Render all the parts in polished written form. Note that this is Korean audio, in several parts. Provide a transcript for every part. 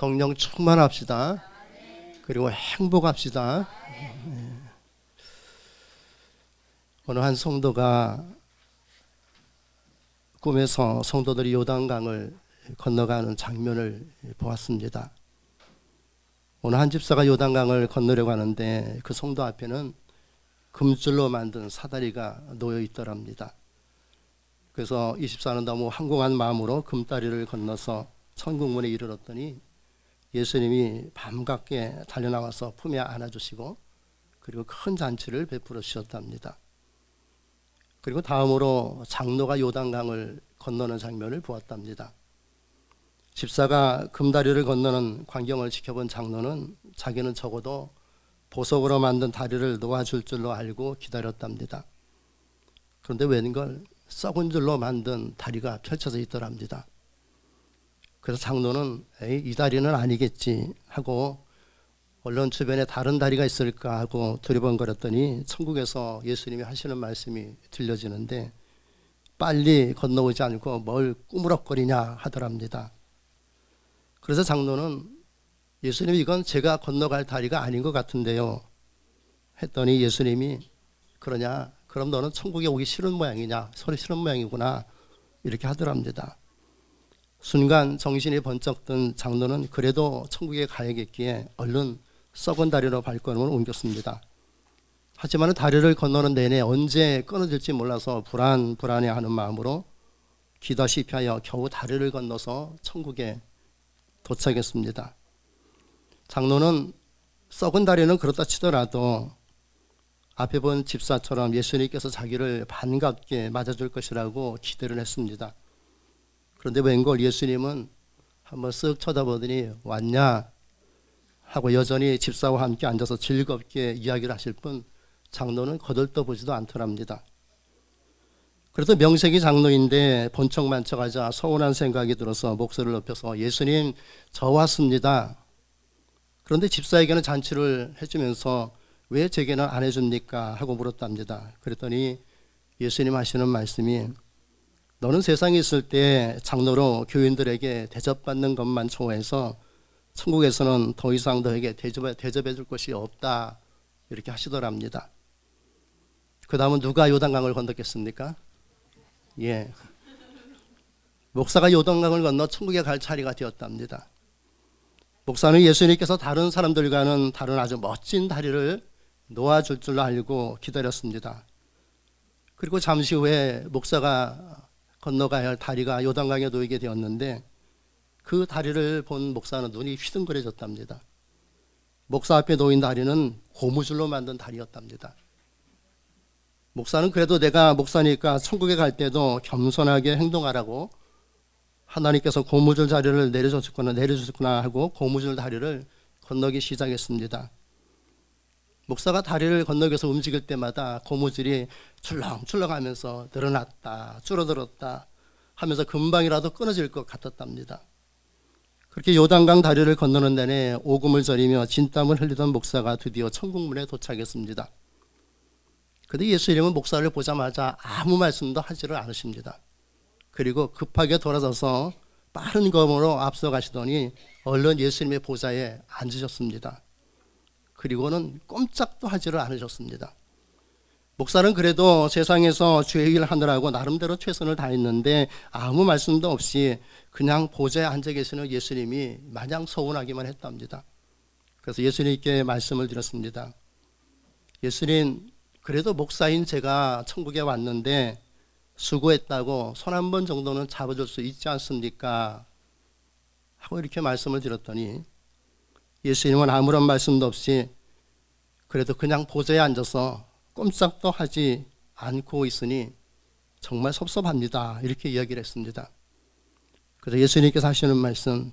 성령 충만합시다. 그리고 행복합시다. 어느 한 성도가 꿈에서 성도들이 요단강을 건너가는 장면을 보았습니다. 어느 한 집사가 요단강을 건너려고 하는데 그 성도 앞에는 금줄로 만든 사다리가 놓여 있더랍니다. 그래서 이 집사는 너무 황공한 마음으로 금다리를 건너서 천국문에 이르렀더니 예수님이 반갑게 달려나와서 품에 안아주시고 그리고 큰 잔치를 베풀어 주셨답니다. 그리고 다음으로 장로가 요단강을 건너는 장면을 보았답니다. 집사가 금다리를 건너는 광경을 지켜본 장로는 자기는 적어도 보석으로 만든 다리를 놓아줄 줄로 알고 기다렸답니다. 그런데 웬걸 썩은 줄로 만든 다리가 펼쳐져 있더랍니다. 그래서 장로는 에이, 이 다리는 아니겠지 하고 얼른 주변에 다른 다리가 있을까 하고 두리번거렸더니 천국에서 예수님이 하시는 말씀이 들려지는데 빨리 건너오지 않고 뭘 꾸무럭거리냐 하더랍니다. 그래서 장로는 예수님 이건 제가 건너갈 다리가 아닌 것 같은데요 했더니 예수님이 그러냐 그럼 너는 천국에 오기 싫은 모양이냐 서로 싫은 모양이구나 이렇게 하더랍니다. 순간 정신이 번쩍 든 장로는 그래도 천국에 가야겠기에 얼른 썩은 다리로 발걸음을 옮겼습니다. 하지만 다리를 건너는 내내 언제 끊어질지 몰라서 불안해하는 마음으로 기다시피 하여 겨우 다리를 건너서 천국에 도착했습니다. 장로는 썩은 다리는 그렇다 치더라도 앞에 본 집사처럼 예수님께서 자기를 반갑게 맞아줄 것이라고 기대를 했습니다. 그런데 웬걸 예수님은 한번 쓱 쳐다보더니 왔냐 하고 여전히 집사와 함께 앉아서 즐겁게 이야기를 하실 뿐 장로는 거들떠보지도 않더랍니다. 그래도 명색이 장로인데 본척만척하자 서운한 생각이 들어서 목소리를 높여서 예수님 저 왔습니다. 그런데 집사에게는 잔치를 해주면서 왜 제게는 안 해줍니까 하고 물었답니다. 그랬더니 예수님 하시는 말씀이 너는 세상에 있을 때 장로로 교인들에게 대접받는 것만 좋아해서 천국에서는 더 이상 너에게 대접해 줄 것이 없다 이렇게 하시더랍니다. 그 다음은 누가 요단강을 건넜겠습니까? 예, 목사가 요단강을 건너 천국에 갈 차례가 되었답니다. 목사는 예수님께서 다른 사람들과는 다른 아주 멋진 다리를 놓아줄 줄 알고 기다렸습니다. 그리고 잠시 후에 목사가 건너가야 할 다리가 요단강에 놓이게 되었는데 그 다리를 본 목사는 눈이 휘둥그레졌답니다. 목사 앞에 놓인 다리는 고무줄로 만든 다리였답니다. 목사는 그래도 내가 목사니까 천국에 갈 때도 겸손하게 행동하라고 하나님께서 고무줄 다리를 내려주셨구나 하고 고무줄 다리를 건너기 시작했습니다. 목사가 다리를 건너겨서 움직일 때마다 고무줄이 출렁출렁하면서 늘어났다 줄어들었다 하면서 금방이라도 끊어질 것 같았답니다. 그렇게 요단강 다리를 건너는 내내 오금을 저리며 진땀을 흘리던 목사가 드디어 천국문에 도착했습니다. 그런데 예수님은 목사를 보자마자 아무 말씀도 하지를 않으십니다. 그리고 급하게 돌아서서 빠른 걸음으로 앞서가시더니 얼른 예수님의 보좌에 앉으셨습니다. 그리고는 꼼짝도 하지를 않으셨습니다. 목사는 그래도 세상에서 죄의 일을 하느라고 나름대로 최선을 다했는데 아무 말씀도 없이 그냥 보좌에 앉아 계시는 예수님이 마냥 서운하기만 했답니다. 그래서 예수님께 말씀을 드렸습니다. 예수님, 그래도 목사인 제가 천국에 왔는데 수고했다고 손 한 번 정도는 잡아줄 수 있지 않습니까? 하고 이렇게 말씀을 드렸더니 예수님은 아무런 말씀도 없이 그래도 그냥 보좌에 앉아서 꼼짝도 하지 않고 있으니 정말 섭섭합니다. 이렇게 이야기를 했습니다. 그래서 예수님께서 하시는 말씀,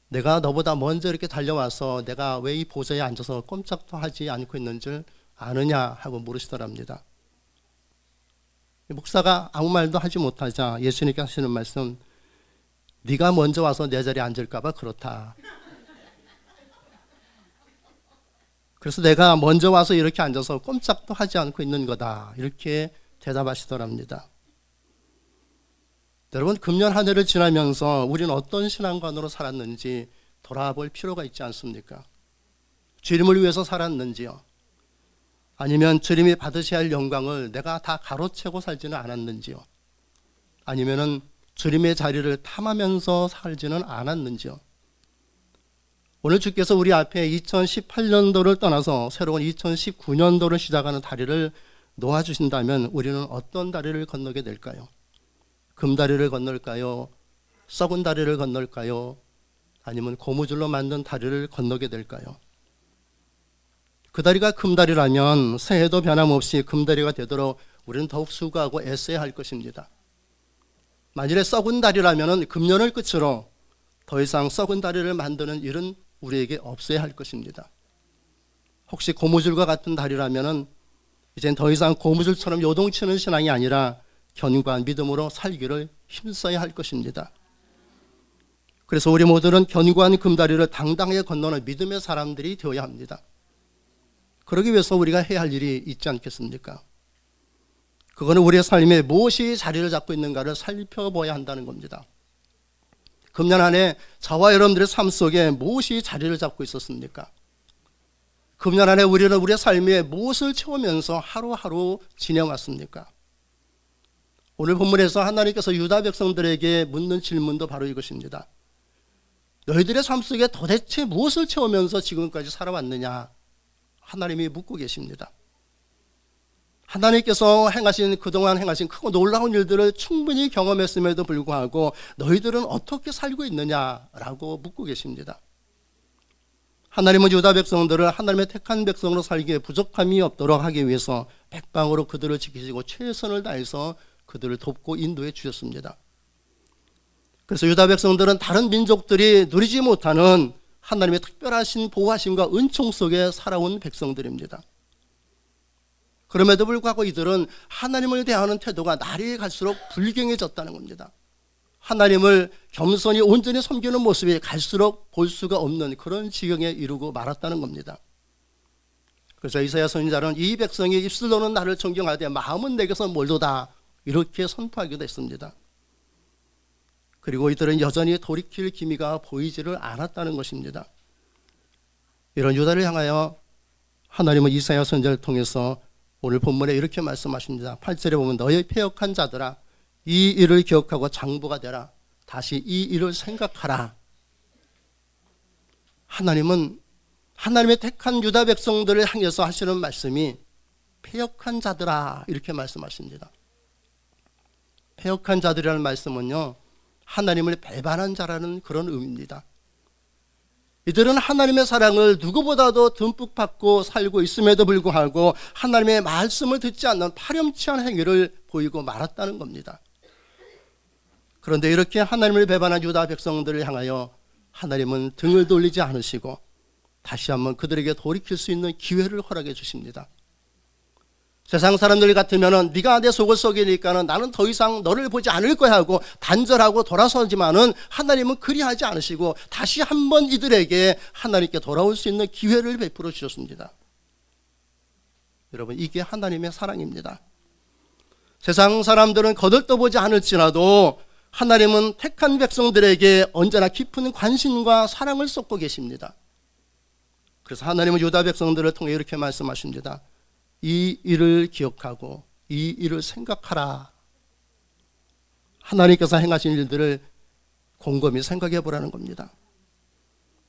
내가 너보다 먼저 이렇게 달려와서 내가 왜 이 보좌에 앉아서 꼼짝도 하지 않고 있는 줄 아느냐 하고 물으시더랍니다. 목사가 아무 말도 하지 못하자 예수님께서 하시는 말씀, 네가 먼저 와서 내 자리에 앉을까 봐 그렇다. 그래서 내가 먼저 와서 이렇게 앉아서 꼼짝도 하지 않고 있는 거다. 이렇게 대답하시더랍니다. 여러분, 금년 한 해를 지나면서 우리는 어떤 신앙관으로 살았는지 돌아볼 필요가 있지 않습니까? 주님을 위해서 살았는지요? 아니면 주님이 받으셔야 할 영광을 내가 다 가로채고 살지는 않았는지요? 아니면은 주님의 자리를 탐하면서 살지는 않았는지요? 오늘 주께서 우리 앞에 2018년도를 떠나서 새로운 2019년도를 시작하는 다리를 놓아주신다면 우리는 어떤 다리를 건너게 될까요? 금다리를 건널까요? 썩은 다리를 건널까요? 아니면 고무줄로 만든 다리를 건너게 될까요? 그 다리가 금다리라면 새해도 변함없이 금다리가 되도록 우리는 더욱 수고하고 애써야 할 것입니다. 만일에 썩은 다리라면 금년을 끝으로 더 이상 썩은 다리를 만드는 일은 우리에게 없어야 할 것입니다. 혹시 고무줄과 같은 다리라면 이젠 더 이상 고무줄처럼 요동치는 신앙이 아니라 견고한 믿음으로 살기를 힘써야 할 것입니다. 그래서 우리 모두는 견고한 금다리를 당당하게 건너는 믿음의 사람들이 되어야 합니다. 그러기 위해서 우리가 해야 할 일이 있지 않겠습니까? 그거는 우리의 삶에 무엇이 자리를 잡고 있는가를 살펴봐야 한다는 겁니다. 금년 한 해 저와 여러분들의 삶 속에 무엇이 자리를 잡고 있었습니까? 금년 한 해 우리는 우리의 삶에 무엇을 채우면서 하루하루 지내왔습니까? 오늘 본문에서 하나님께서 유다 백성들에게 묻는 질문도 바로 이것입니다. 너희들의 삶 속에 도대체 무엇을 채우면서 지금까지 살아왔느냐? 하나님이 묻고 계십니다. 하나님께서 그동안 행하신 크고 놀라운 일들을 충분히 경험했음에도 불구하고 너희들은 어떻게 살고 있느냐라고 묻고 계십니다. 하나님은 유다 백성들을 하나님의 택한 백성으로 살기에 부족함이 없도록 하기 위해서 백방으로 그들을 지키시고 최선을 다해서 그들을 돕고 인도해 주셨습니다. 그래서 유다 백성들은 다른 민족들이 누리지 못하는 하나님의 특별하신 보호하심과 은총 속에 살아온 백성들입니다. 그럼에도 불구하고 이들은 하나님을 대하는 태도가 날이 갈수록 불경해졌다는 겁니다. 하나님을 겸손히 온전히 섬기는 모습이 갈수록 볼 수가 없는 그런 지경에 이르고 말았다는 겁니다. 그래서 이사야 선지자는 이 백성이 입술로는 나를 존경하되 마음은 내게서 멀도다 이렇게 선포하기도 했습니다. 그리고 이들은 여전히 돌이킬 기미가 보이지를 않았다는 것입니다. 이런 유다를 향하여 하나님은 이사야 선지자를 통해서 오늘 본문에 이렇게 말씀하십니다. 8절에 보면 너희 패역한 자들아 이 일을 기억하고 장부가 되라. 다시 이 일을 생각하라. 하나님은 하나님의 택한 유다 백성들을 향해서 하시는 말씀이 패역한 자들아 이렇게 말씀하십니다. 패역한 자들이라는 말씀은요, 하나님을 배반한 자라는 그런 의미입니다. 이들은 하나님의 사랑을 누구보다도 듬뿍 받고 살고 있음에도 불구하고 하나님의 말씀을 듣지 않는 파렴치한 행위를 보이고 말았다는 겁니다. 그런데 이렇게 하나님을 배반한 유다 백성들을 향하여 하나님은 등을 돌리지 않으시고 다시 한번 그들에게 돌이킬 수 있는 기회를 허락해 주십니다. 세상 사람들 같으면은 네가 내 속을 썩이니까는 나는 더 이상 너를 보지 않을 거야 하고 단절하고 돌아서지만은 하나님은 그리하지 않으시고 다시 한번 이들에게 하나님께 돌아올 수 있는 기회를 베풀어 주셨습니다. 여러분, 이게 하나님의 사랑입니다. 세상 사람들은 거들떠보지 않을지라도 하나님은 택한 백성들에게 언제나 깊은 관심과 사랑을 쏟고 계십니다. 그래서 하나님은 유다 백성들을 통해 이렇게 말씀하십니다. 이 일을 기억하고 이 일을 생각하라. 하나님께서 행하신 일들을 곰곰이 생각해 보라는 겁니다.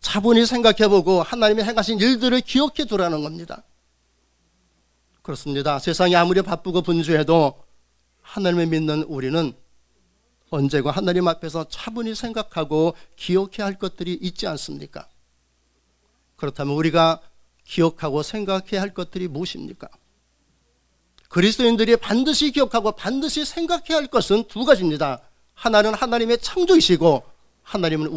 차분히 생각해 보고 하나님이 행하신 일들을 기억해 두라는 겁니다. 그렇습니다. 세상이 아무리 바쁘고 분주해도 하나님을 믿는 우리는 언제고 하나님 앞에서 차분히 생각하고 기억해야 할 것들이 있지 않습니까? 그렇다면 우리가 기억하고 생각해야 할 것들이 무엇입니까? 그리스도인들이 반드시 기억하고 반드시 생각해야 할 것은 두 가지입니다. 하나는 하나님의 창조이시고 하나님은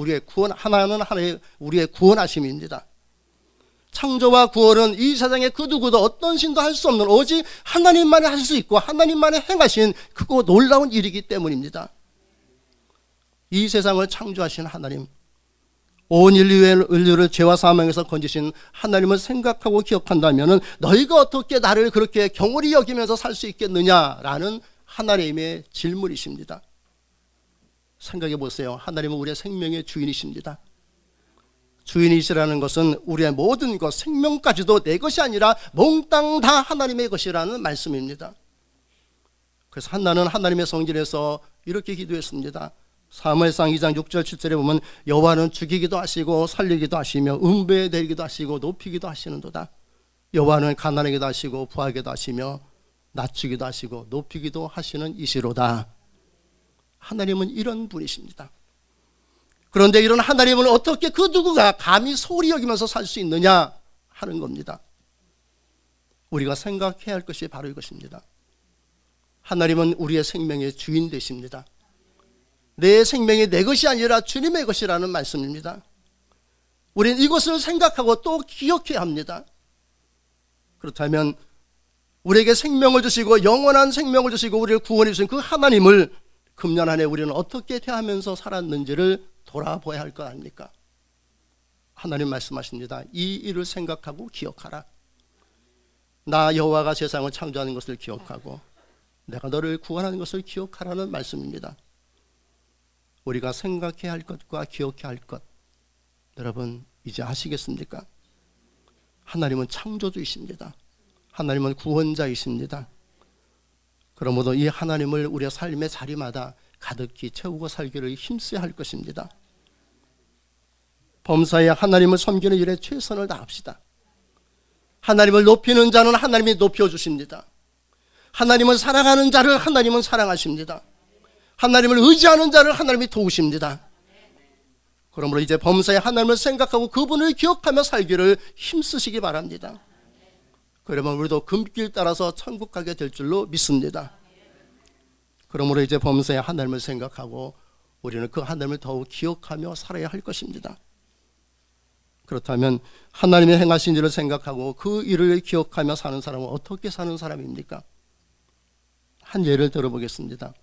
하나는 우리의 구원하심입니다. 창조와 구원은 이 세상에 그 누구도 어떤 신도 할 수 없는 오직 하나님만이 할 수 있고 하나님만이 행하신 크고 놀라운 일이기 때문입니다. 이 세상을 창조하신 하나님, 온 인류를 죄와 사망에서 건지신 하나님을 생각하고 기억한다면 너희가 어떻게 나를 그렇게 경홀히 여기면서 살 수 있겠느냐라는 하나님의 질문이십니다. 생각해 보세요. 하나님은 우리의 생명의 주인이십니다. 주인이시라는 것은 우리의 모든 것, 생명까지도 내 것이 아니라 몽땅 다 하나님의 것이라는 말씀입니다. 그래서 한나는 하나님의 성전에서 이렇게 기도했습니다. 사무엘상 2장 6절 7절에 보면 여호와는 죽이기도 하시고 살리기도 하시며 음부에 내리기도 하시고 높이기도 하시는도다. 여호와는 가난하기도 하시고 부하기도 하시며 낮추기도 하시고 높이기도 하시는 이시로다. 하나님은 이런 분이십니다. 그런데 이런 하나님은 어떻게 그 누구가 감히 소홀히 여기면서 살 수 있느냐 하는 겁니다. 우리가 생각해야 할 것이 바로 이것입니다. 하나님은 우리의 생명의 주인 되십니다. 내 생명이 내 것이 아니라 주님의 것이라는 말씀입니다. 우리는 이것을 생각하고 또 기억해야 합니다. 그렇다면 우리에게 생명을 주시고 영원한 생명을 주시고 우리를 구원해 주신 그 하나님을 금년 안에 우리는 어떻게 대하면서 살았는지를 돌아보아야 할 것 아닙니까? 하나님 말씀하십니다. 이 일을 생각하고 기억하라. 나 여호와가 세상을 창조하는 것을 기억하고 내가 너를 구원하는 것을 기억하라는 말씀입니다. 우리가 생각해야 할 것과 기억해야 할 것, 여러분 이제 아시겠습니까? 하나님은 창조주이십니다. 하나님은 구원자이십니다. 그러므로 이 하나님을 우리의 삶의 자리마다 가득히 채우고 살기를 힘써야 할 것입니다. 범사에 하나님을 섬기는 일에 최선을 다합시다. 하나님을 높이는 자는 하나님이 높여주십니다. 하나님을 사랑하는 자를 하나님은 사랑하십니다. 하나님을 의지하는 자를 하나님이 도우십니다. 그러므로 이제 범사에 하나님을 생각하고 그분을 기억하며 살기를 힘쓰시기 바랍니다. 그러면 우리도 금길 따라서 천국 가게 될 줄로 믿습니다. 그러므로 이제 범사에 하나님을 생각하고 우리는 그 하나님을 더욱 기억하며 살아야 할 것입니다. 그렇다면 하나님의 행하신 일을 생각하고 그 일을 기억하며 사는 사람은 어떻게 사는 사람입니까? 한 예를 들어보겠습니다.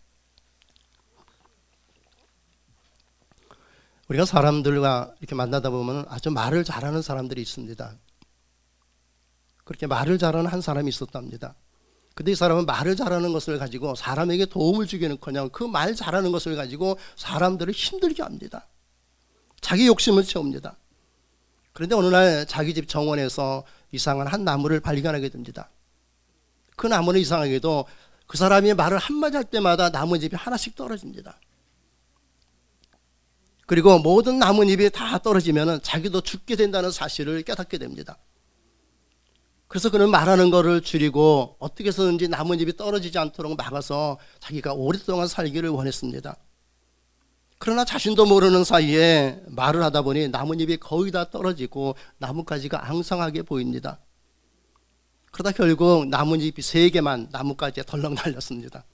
우리가 사람들과 이렇게 만나다 보면 아주 말을 잘하는 사람들이 있습니다. 그렇게 말을 잘하는 한 사람이 있었답니다. 근데 이 사람은 말을 잘하는 것을 가지고 사람에게 도움을 주기는커녕 그 말 잘하는 것을 가지고 사람들을 힘들게 합니다. 자기 욕심을 채웁니다. 그런데 어느 날 자기 집 정원에서 이상한 한 나무를 발견하게 됩니다. 그 나무는 이상하게도 그 사람이 말을 한마디 할 때마다 나뭇잎이 하나씩 떨어집니다. 그리고 모든 나뭇잎이 다 떨어지면 자기도 죽게 된다는 사실을 깨닫게 됩니다. 그래서 그는 말하는 거를 줄이고 어떻게 해서든지 나뭇잎이 떨어지지 않도록 막아서 자기가 오랫동안 살기를 원했습니다. 그러나 자신도 모르는 사이에 말을 하다 보니 나뭇잎이 거의 다 떨어지고 나뭇가지가 앙상하게 보입니다. 그러다 결국 나뭇잎이 3개만 나뭇가지에 덜렁 달렸습니다.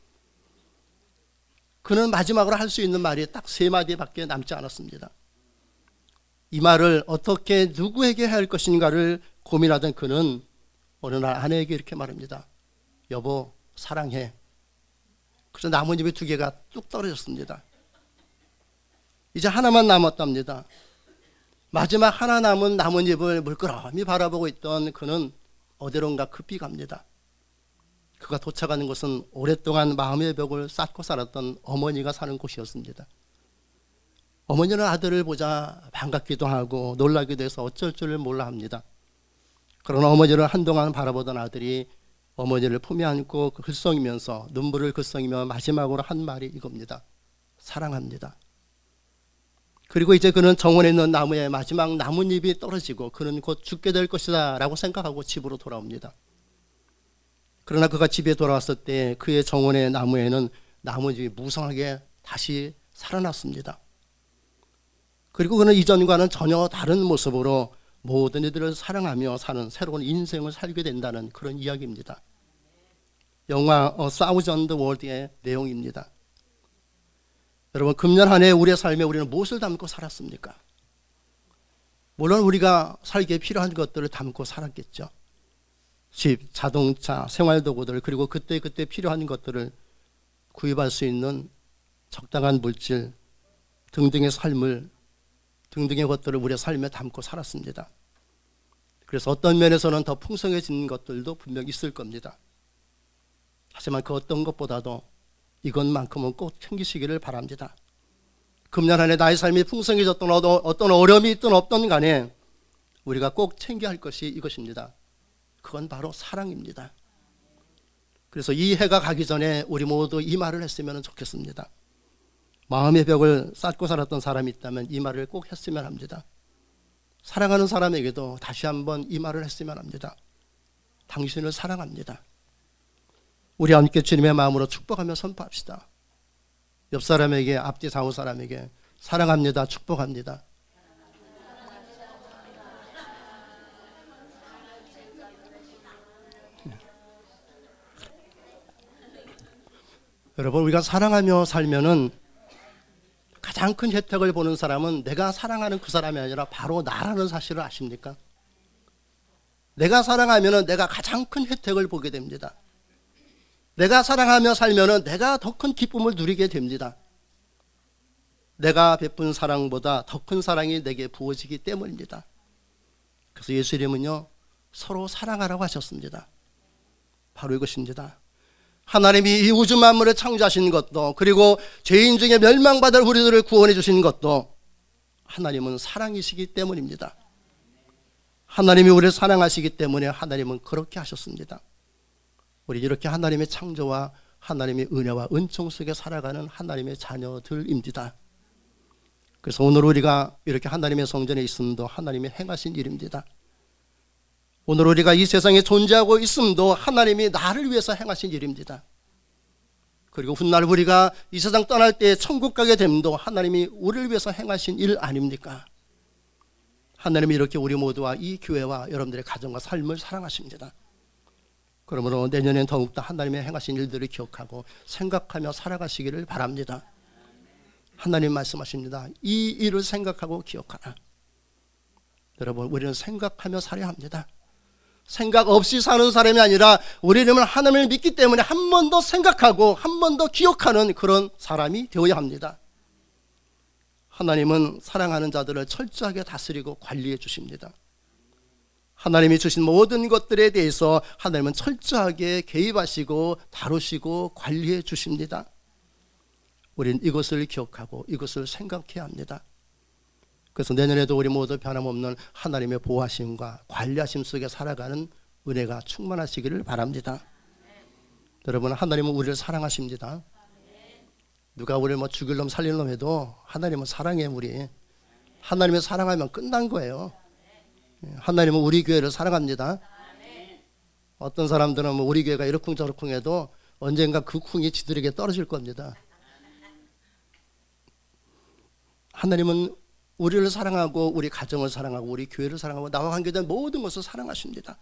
그는 마지막으로 할 수 있는 말이 딱 3마디밖에 남지 않았습니다. 이 말을 어떻게 누구에게 해야 할 것인가를 고민하던 그는 어느 날 아내에게 이렇게 말합니다. 여보, 사랑해. 그래서 나뭇잎이 2개가 뚝 떨어졌습니다. 이제 하나만 남았답니다. 마지막 하나 남은 나뭇잎을 물끄러미 바라보고 있던 그는 어디론가 급히 갑니다. 그가 도착하는 곳은 오랫동안 마음의 벽을 쌓고 살았던 어머니가 사는 곳이었습니다. 어머니는 아들을 보자 반갑기도 하고 놀라기도 해서 어쩔 줄을 몰라 합니다. 그러나 어머니를 한동안 바라보던 아들이 어머니를 품에 안고 글썽이면서 눈물을 글썽이며 마지막으로 한 말이 이겁니다. 사랑합니다. 그리고 이제 그는 정원에 있는 나무에 마지막 나뭇잎이 떨어지고 그는 곧 죽게 될 것이다 라고 생각하고 집으로 돌아옵니다. 그러나 그가 집에 돌아왔을 때 그의 정원의 나무에는 나뭇잎이 무성하게 다시 살아났습니다. 그리고 그는 이전과는 전혀 다른 모습으로 모든 이들을 사랑하며 사는 새로운 인생을 살게 된다는 그런 이야기입니다. 영화 A Thousand World의 내용입니다. 여러분, 금년 한 해 우리의 삶에 우리는 무엇을 담고 살았습니까? 물론 우리가 살기에 필요한 것들을 담고 살았겠죠. 집, 자동차, 생활도구들, 그리고 그때 필요한 것들을 구입할 수 있는 적당한 물질 등등의 삶을, 등등의 것들을 우리의 삶에 담고 살았습니다. 그래서 어떤 면에서는 더 풍성해진 것들도 분명 있을 겁니다. 하지만 그 어떤 것보다도 이것만큼은 꼭 챙기시기를 바랍니다. 금년 한 해 나의 삶이 풍성해졌던 어떤 어려움이 있든 없든 간에 우리가 꼭 챙겨야 할 것이 이것입니다. 그건 바로 사랑입니다. 그래서 이 해가 가기 전에 우리 모두 이 말을 했으면 좋겠습니다. 마음의 벽을 쌓고 살았던 사람이 있다면 이 말을 꼭 했으면 합니다. 사랑하는 사람에게도 다시 한번 이 말을 했으면 합니다. 당신을 사랑합니다. 우리 함께 주님의 마음으로 축복하며 선포합시다. 옆 사람에게, 앞뒤 좌우 사람에게 사랑합니다, 축복합니다. 여러분, 우리가 사랑하며 살면은 가장 큰 혜택을 보는 사람은 내가 사랑하는 그 사람이 아니라 바로 나라는 사실을 아십니까? 내가 사랑하면은 내가 가장 큰 혜택을 보게 됩니다. 내가 사랑하며 살면은 내가 더 큰 기쁨을 누리게 됩니다. 내가 베푼 사랑보다 더 큰 사랑이 내게 부어지기 때문입니다. 그래서 예수님은요, 서로 사랑하라고 하셨습니다. 바로 이것입니다. 하나님이 이 우주 만물을 창조하신 것도, 그리고 죄인 중에 멸망받을 우리들을 구원해 주신 것도 하나님은 사랑이시기 때문입니다. 하나님이 우리를 사랑하시기 때문에 하나님은 그렇게 하셨습니다. 우리 이렇게 하나님의 창조와 하나님의 은혜와 은총 속에 살아가는 하나님의 자녀들입니다. 그래서 오늘 우리가 이렇게 하나님의 성전에 있음도 하나님이 행하신 일입니다. 오늘 우리가 이 세상에 존재하고 있음도 하나님이 나를 위해서 행하신 일입니다. 그리고 훗날 우리가 이 세상 떠날 때 천국 가게 됨도 하나님이 우리를 위해서 행하신 일 아닙니까? 하나님이 이렇게 우리 모두와 이 교회와 여러분들의 가정과 삶을 사랑하십니다. 그러므로 내년엔 더욱더 하나님의 행하신 일들을 기억하고 생각하며 살아가시기를 바랍니다. 하나님 말씀하십니다. 이 일을 생각하고 기억하라. 여러분, 우리는 생각하며 살아야 합니다. 생각 없이 사는 사람이 아니라 우리는 하나님을 믿기 때문에 한 번 더 생각하고 한 번 더 기억하는 그런 사람이 되어야 합니다. 하나님은 사랑하는 자들을 철저하게 다스리고 관리해 주십니다. 하나님이 주신 모든 것들에 대해서 하나님은 철저하게 개입하시고 다루시고 관리해 주십니다. 우린 이것을 기억하고 이것을 생각해야 합니다. 그래서 내년에도 우리 모두 변함없는 하나님의 보호하심과 관리하심 속에 살아가는 은혜가 충만하시기를 바랍니다. 여러분, 하나님은 우리를 사랑하십니다. 누가 우리를 뭐 죽일 놈 살릴 놈 해도 하나님은 사랑해. 우리 하나님을 사랑하면 끝난 거예요. 하나님은 우리 교회를 사랑합니다. 어떤 사람들은 뭐 우리 교회가 이러쿵저러쿵 해도 언젠가 그 쿵이 지들에게 떨어질 겁니다. 하나님은 우리를 사랑하고 우리 가정을 사랑하고 우리 교회를 사랑하고 나와 관계된 모든 것을 사랑하십니다.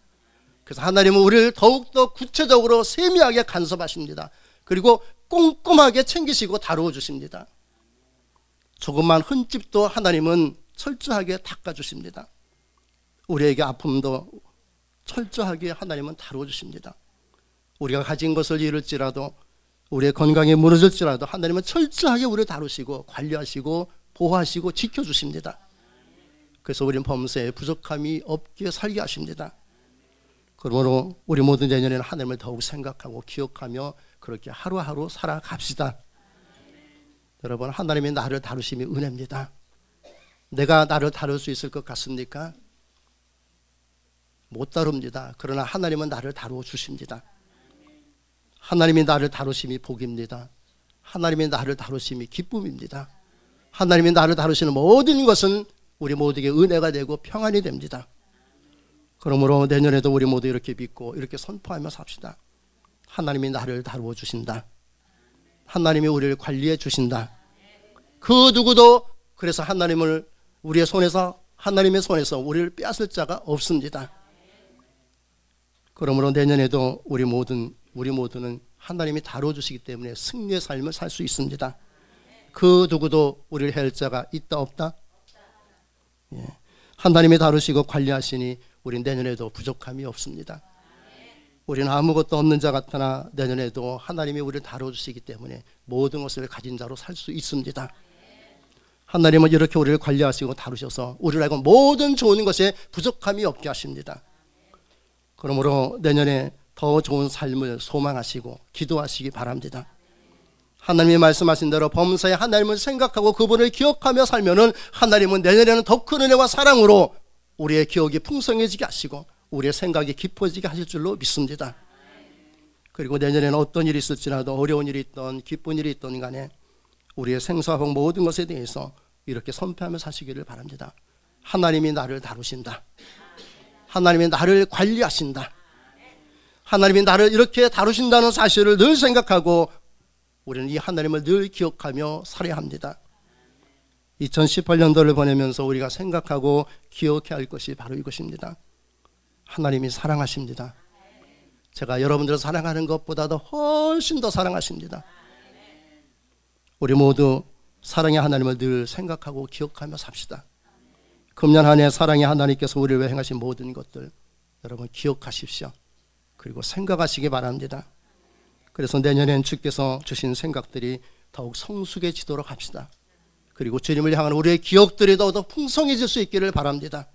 그래서 하나님은 우리를 더욱더 구체적으로 세미하게 간섭하십니다. 그리고 꼼꼼하게 챙기시고 다루어 주십니다. 조그만 흠집도 하나님은 철저하게 닦아주십니다. 우리에게 아픔도 철저하게 하나님은 다루어 주십니다. 우리가 가진 것을 잃을지라도, 우리의 건강이 무너질지라도 하나님은 철저하게 우리를 다루시고 관리하시고 보호하시고 지켜주십니다. 그래서 우리는 범사에 부족함이 없게 살게 하십니다. 그러므로 우리 모든 내년에는 하나님을 더욱 생각하고 기억하며 그렇게 하루하루 살아갑시다. 여러분, 하나님이 나를 다루심이 은혜입니다. 내가 나를 다룰 수 있을 것 같습니까? 못 다룹니다. 그러나 하나님은 나를 다루어 주십니다. 하나님이 나를 다루심이 복입니다. 하나님이 나를 다루심이 기쁨입니다. 하나님이 나를 다루시는 모든 것은 우리 모두에게 은혜가 되고 평안이 됩니다. 그러므로 내년에도 우리 모두 이렇게 믿고 이렇게 선포하며 삽시다. 하나님이 나를 다루어 주신다. 하나님이 우리를 관리해 주신다. 그 누구도 그래서 하나님을 우리의 손에서, 하나님의 손에서 우리를 빼앗을 자가 없습니다. 그러므로 내년에도 우리 모두는 하나님이 다루어 주시기 때문에 승리의 삶을 살 수 있습니다. 그 누구도 우리를 해할 자가 있다 없다? 예. 하나님이 다루시고 관리하시니 우리 내년에도 부족함이 없습니다. 우리는 아무것도 없는 자 같으나 내년에도 하나님이 우리를 다뤄주시기 때문에 모든 것을 가진 자로 살 수 있습니다. 하나님은 이렇게 우리를 관리하시고 다루셔서 우리를 알고 모든 좋은 것에 부족함이 없게 하십니다. 그러므로 내년에 더 좋은 삶을 소망하시고 기도하시기 바랍니다. 하나님이 말씀하신 대로 범사에 하나님을 생각하고 그분을 기억하며 살면은 하나님은 내년에는 더 큰 은혜와 사랑으로 우리의 기억이 풍성해지게 하시고 우리의 생각이 깊어지게 하실 줄로 믿습니다. 그리고 내년에는 어떤 일이 있을지라도 어려운 일이 있던 기쁜 일이 있던 간에 우리의 생사하고 모든 것에 대해서 이렇게 선포하며 사시기를 바랍니다. 하나님이 나를 다루신다. 하나님이 나를 관리하신다. 하나님이 나를 이렇게 다루신다는 사실을 늘 생각하고 우리는 이 하나님을 늘 기억하며 살아야 합니다. 2018년도를 보내면서 우리가 생각하고 기억해야 할 것이 바로 이것입니다. 하나님이 사랑하십니다. 제가 여러분들을 사랑하는 것보다도 훨씬 더 사랑하십니다. 우리 모두 사랑의 하나님을 늘 생각하고 기억하며 삽시다. 금년 한 해 사랑의 하나님께서 우리를 위해 행하신 모든 것들 여러분 기억하십시오. 그리고 생각하시기 바랍니다. 그래서 내년엔 주께서 주신 생각들이 더욱 성숙해지도록 합시다. 그리고 주님을 향한 우리의 기억들이 더욱 풍성해질 수 있기를 바랍니다.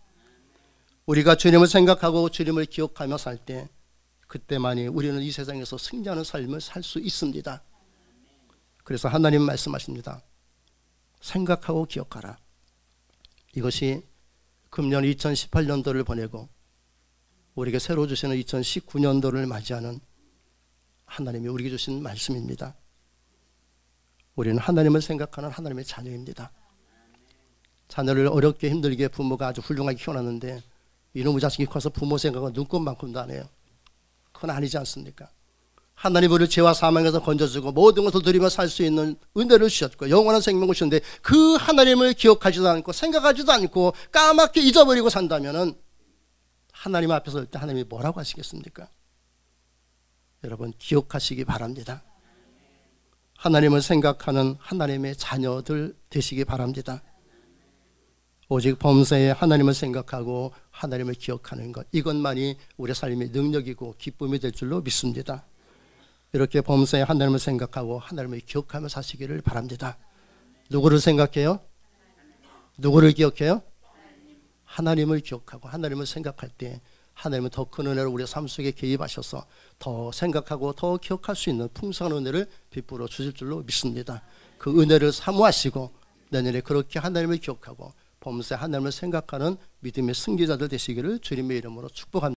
우리가 주님을 생각하고 주님을 기억하며 살 때 그때만이 우리는 이 세상에서 승리하는 삶을 살 수 있습니다. 그래서 하나님 말씀하십니다. 생각하고 기억하라. 이것이 금년 2018년도를 보내고 우리에게 새로 주시는 2019년도를 맞이하는 하나님이 우리에게 주신 말씀입니다. 우리는 하나님을 생각하는 하나님의 자녀입니다. 자녀를 어렵게 힘들게 부모가 아주 훌륭하게 키워놨는데 이놈의 자식이 커서 부모 생각은 눈곱만큼도 안 해요. 그건 아니지 않습니까? 하나님 우리를 죄와 사망에서 건져주고 모든 것을 드리며 살 수 있는 은혜를 주셨고 영원한 생명을 주셨는데 그 하나님을 기억하지도 않고 생각하지도 않고 까맣게 잊어버리고 산다면은 하나님 앞에 설 때 하나님이 뭐라고 하시겠습니까? 여러분 기억하시기 바랍니다. 하나님을 생각하는 하나님의 자녀들 되시기 바랍니다. 오직 범사에 하나님을 생각하고 하나님을 기억하는 것 이것만이 우리 삶의 능력이고 기쁨이 될 줄로 믿습니다. 이렇게 범사에 하나님을 생각하고 하나님을 기억하며 사시기를 바랍니다. 누구를 생각해요? 누구를 기억해요? 하나님을 기억하고 하나님을 생각할 때 하나님은 더 큰 은혜로 우리의 삶 속에 개입하셔서 더 생각하고 더 기억할 수 있는 풍성한 은혜를 베풀어 주실 줄로 믿습니다. 그 은혜를 사모하시고 내년에 그렇게 하나님을 기억하고 범사에 하나님을 생각하는 믿음의 승리자들 되시기를 주님의 이름으로 축복합니다.